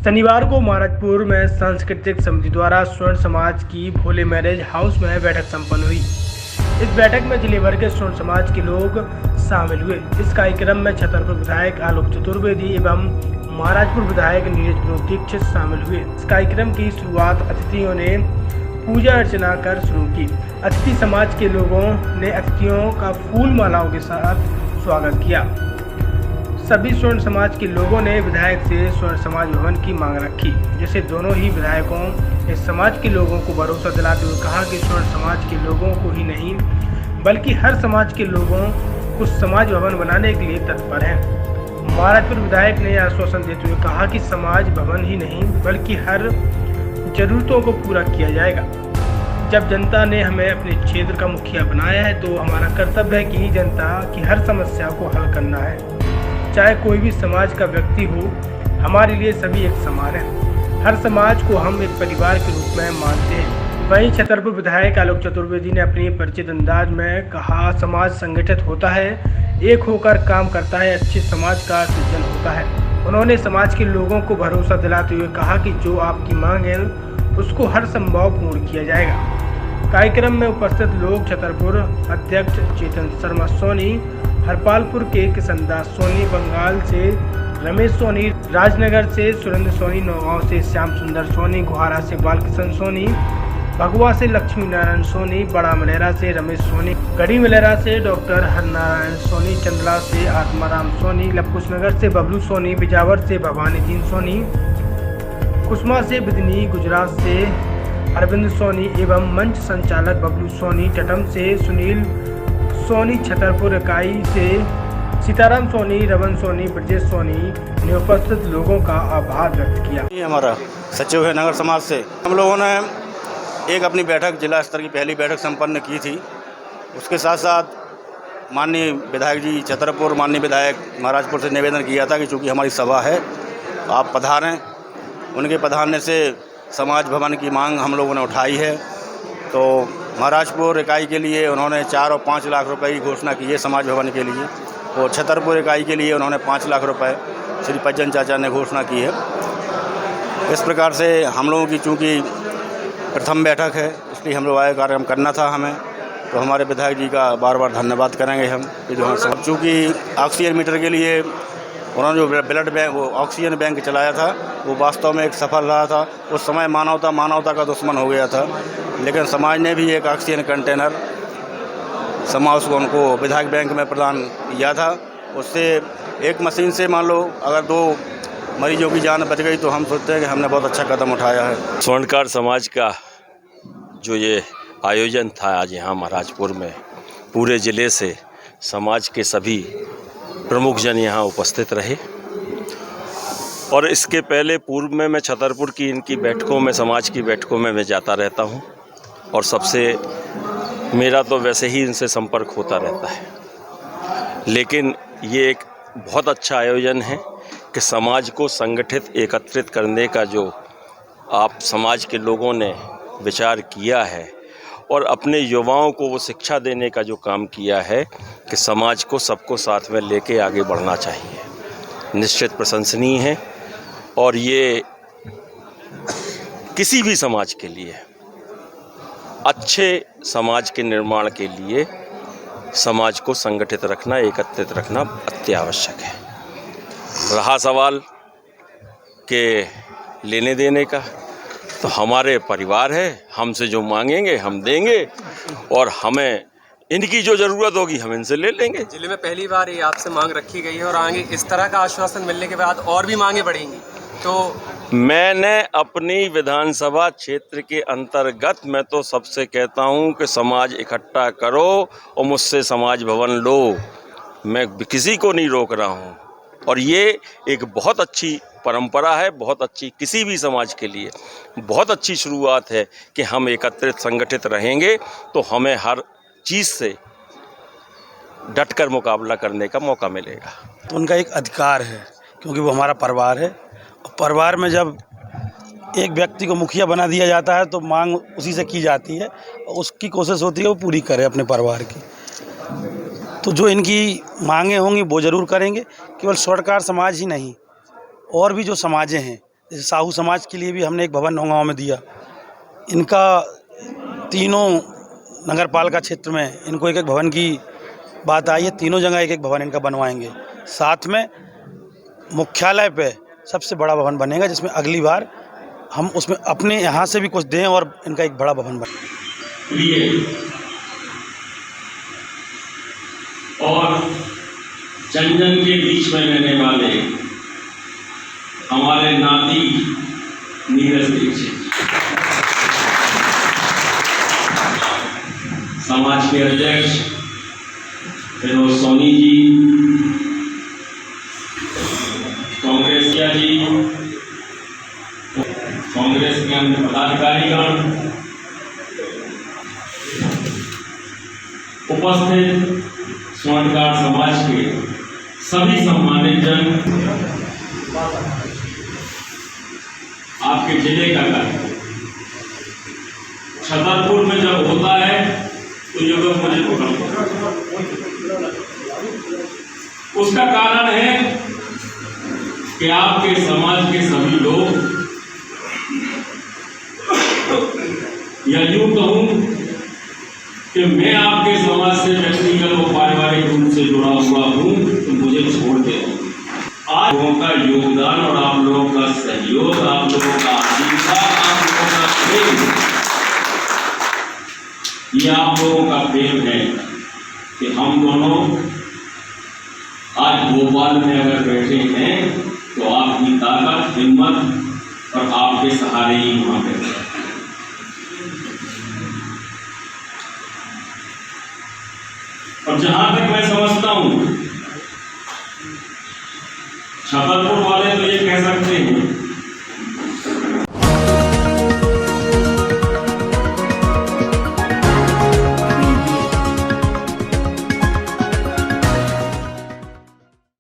शनिवार को महाराजपुर में सांस्कृतिक समिति द्वारा स्वर्ण समाज की भोले मैरिज हाउस में बैठक संपन्न हुई। इस बैठक में जिले भर के स्वर्ण समाज के लोग शामिल हुए। इस कार्यक्रम में छतरपुर विधायक आलोक चतुर्वेदी एवं महाराजपुर विधायक नीरज पुरोहित दीक्षित शामिल हुए। इस कार्यक्रम की शुरुआत अतिथियों ने पूजा अर्चना कर शुरू की। अतिथि समाज के लोगों ने अतिथियों का फूल मालाओं के साथ स्वागत किया। सभी स्वर्ण समाज के लोगों ने विधायक से स्वर्ण समाज भवन की मांग रखी, जिसे दोनों ही विधायकों ने समाज के लोगों को भरोसा दिलाते हुए कहा कि स्वर्ण समाज के लोगों को ही नहीं बल्कि हर समाज के लोगों को समाज भवन बनाने के लिए तत्पर हैं। महाराजपुर विधायक ने आश्वासन देते हुए कहा कि समाज भवन ही नहीं बल्कि हर जरूरतों को पूरा किया जाएगा। जब जनता ने हमें अपने क्षेत्र का मुखिया बनाया है तो हमारा कर्तव्य है कि जनता की हर समस्या को हल करना है। चाहे कोई भी समाज का व्यक्ति हो, हमारे लिए सभी एक समान है। हर समाज को हम एक परिवार के रूप में मानते हैं। वहीं छतरपुर विधायक आलोक चतुर्वेदी ने अपनी परिचित अंदाज में कहा, समाज संगठित होता है, एक होकर काम करता है, अच्छे समाज का सृजन होता है। उन्होंने समाज के लोगों को भरोसा दिलाते हुए कहा कि जो आपकी मांग है उसको हर संभव पूर्ण किया जाएगा। कार्यक्रम में उपस्थित लोग छतरपुर अध्यक्ष चेतन शर्मा सोनी, हरपालपुर के किशनदास सोनी, बंगाल से रमेश सोनी, राजनगर से सुरेंद्र सोनी, नौगांव से श्याम सुंदर सोनी, गुहारा से बालकिशन सोनी, भगवा से लक्ष्मी नारायण सोनी, बड़ा मलेरा से रमेश सोनी, गढ़ी मलेरा से डॉक्टर हरनारायण सोनी, चंदला से आत्माराम सोनी, लखकुशनगर से बबलू सोनी, बिजावर से भवानी दीन सोनी, कुसमा से बिदनी, गुजरात से अरविंद सोनी एवं मंच संचालक बबलू सोनी, टटम से सुनील सोनी, छतरपुर इकाई से सीताराम सोनी, रवन सोनी, ब्रजेश सोनी ने उपस्थित लोगों का आभार व्यक्त किया। ये हमारा सचिव है नगर समाज से। हम लोगों ने एक अपनी बैठक जिला स्तर की पहली बैठक संपन्न की थी। उसके साथ साथ माननीय विधायक जी छतरपुर, माननीय विधायक महाराजपुर से निवेदन किया था कि चूँकि हमारी सभा है आप पधारें। उनके पधारने से समाज भवन की मांग हम लोगों ने उठाई है। तो महाराजपुर इकाई के लिए उन्होंने 4 और 5 लाख रुपए की घोषणा की है समाज भवन के लिए, और छतरपुर इकाई के लिए उन्होंने 5 लाख रुपए श्री पज्जन चाचा ने घोषणा की है। इस प्रकार से हम लोगों की चूँकि प्रथम बैठक है इसलिए हम लोग आए कार्यक्रम करना था हमें, तो हमारे विधायक जी का बार बार धन्यवाद करेंगे हम कि जो हम चूँकि ऑक्सीजन मीटर के लिए उन्होंने जो ब्लड बैंक वो ऑक्सीजन बैंक चलाया था वो वास्तव में एक सफल रहा था। उस समय मानवता का दुश्मन हो गया था, लेकिन समाज ने भी एक ऑक्सीजन कंटेनर समाज को उनको विधायक बैंक में प्रदान किया था। उससे एक मशीन से मान लो अगर 2 मरीजों की जान बच गई तो हम सोचते हैं कि हमने बहुत अच्छा कदम उठाया है। स्वर्णकार समाज का जो ये आयोजन था आज यहाँ महाराजपुर में, पूरे ज़िले से समाज के सभी प्रमुख जन यहाँ उपस्थित रहे। और इसके पहले पूर्व में मैं छतरपुर की इनकी बैठकों में, समाज की बैठकों में मैं जाता रहता हूँ और सबसे मेरा तो वैसे ही इनसे संपर्क होता रहता है। लेकिन ये एक बहुत अच्छा आयोजन है कि समाज को संगठित एकत्रित करने का जो आप समाज के लोगों ने विचार किया है और अपने युवाओं को वो शिक्षा देने का जो काम किया है कि समाज को सबको साथ में लेके आगे बढ़ना चाहिए, निश्चित प्रशंसनीय है। और ये किसी भी समाज के लिए, अच्छे समाज के निर्माण के लिए समाज को संगठित रखना, एकत्रित रखना अत्यावश्यक है। रहा सवाल के लेने देने का, तो हमारे परिवार है, हमसे जो मांगेंगे हम देंगे और हमें इनकी जो ज़रूरत होगी हम इनसे ले लेंगे। जिले में पहली बार ये आपसे मांग रखी गई है और आगे इस तरह का आश्वासन मिलने के बाद और भी मांगे बढ़ेंगी। तो मैंने अपनी विधानसभा क्षेत्र के अंतर्गत मैं तो सबसे कहता हूं कि समाज इकट्ठा करो और मुझसे समाज भवन लो। मैं किसी को नहीं रोक रहा हूं और ये एक बहुत अच्छी परंपरा है, बहुत अच्छी, किसी भी समाज के लिए बहुत अच्छी शुरुआत है कि हम एकत्रित संगठित रहेंगे तो हमें हर चीज़ से डटकर मुकाबला करने का मौका मिलेगा। तो उनका एक अधिकार है क्योंकि वो हमारा परिवार है। परिवार में जब एक व्यक्ति को मुखिया बना दिया जाता है तो मांग उसी से की जाती है और उसकी कोशिश होती है वो पूरी करे अपने परिवार की। तो जो इनकी मांगें होंगी वो ज़रूर करेंगे। केवल स्वर्णकार समाज ही नहीं, और भी जो समाजें हैं जैसे साहू समाज के लिए भी हमने एक भवन नौगांव में दिया। इनका तीनों नगर पालिका क्षेत्र में इनको एक एक भवन की बात आई है, तीनों जगह एक एक भवन इनका बनवाएंगे। साथ में मुख्यालय पे सबसे बड़ा भवन बनेगा, जिसमें अगली बार हम उसमें अपने यहाँ से भी कुछ दें और इनका एक बड़ा भवन बने। और जन जन के बीच में रहने वाले हमारे नाती नीरज दीक्षित, समाज के अध्यक्ष फिरोज सोनी जी, कांग्रेसिया जी, कांग्रेस के अन्य पदाधिकारीगण, उपस्थित स्वर्णकार समाज के सभी सम्मानित जन, आपके जिले का कार्य छतरपुर में जब होता है तो ये लोग मुझे उसका कारण है कि आपके समाज के सभी लोग, या यूं कहूं कि मैं आपके समाज से व्यक्तिगत और पारिवारिक रूप से जुड़ा हुआ हूं, तो मुझे छोड़ दे। आप लोगों का योगदान और आप लोगों का सहयोग, आप लोगों का आशीर्वाद, आप लोगों का प्रेम, ये आप लोगों का प्रेम है कि हम दोनों आज भोपाल में अगर बैठे हैं तो आपकी ताकत, हिम्मत और आपके सहारे ही वहां बैठे हैं। और जहां तक मैं समझता हूं, छतरपुर वाले तो ये कह सकते हैं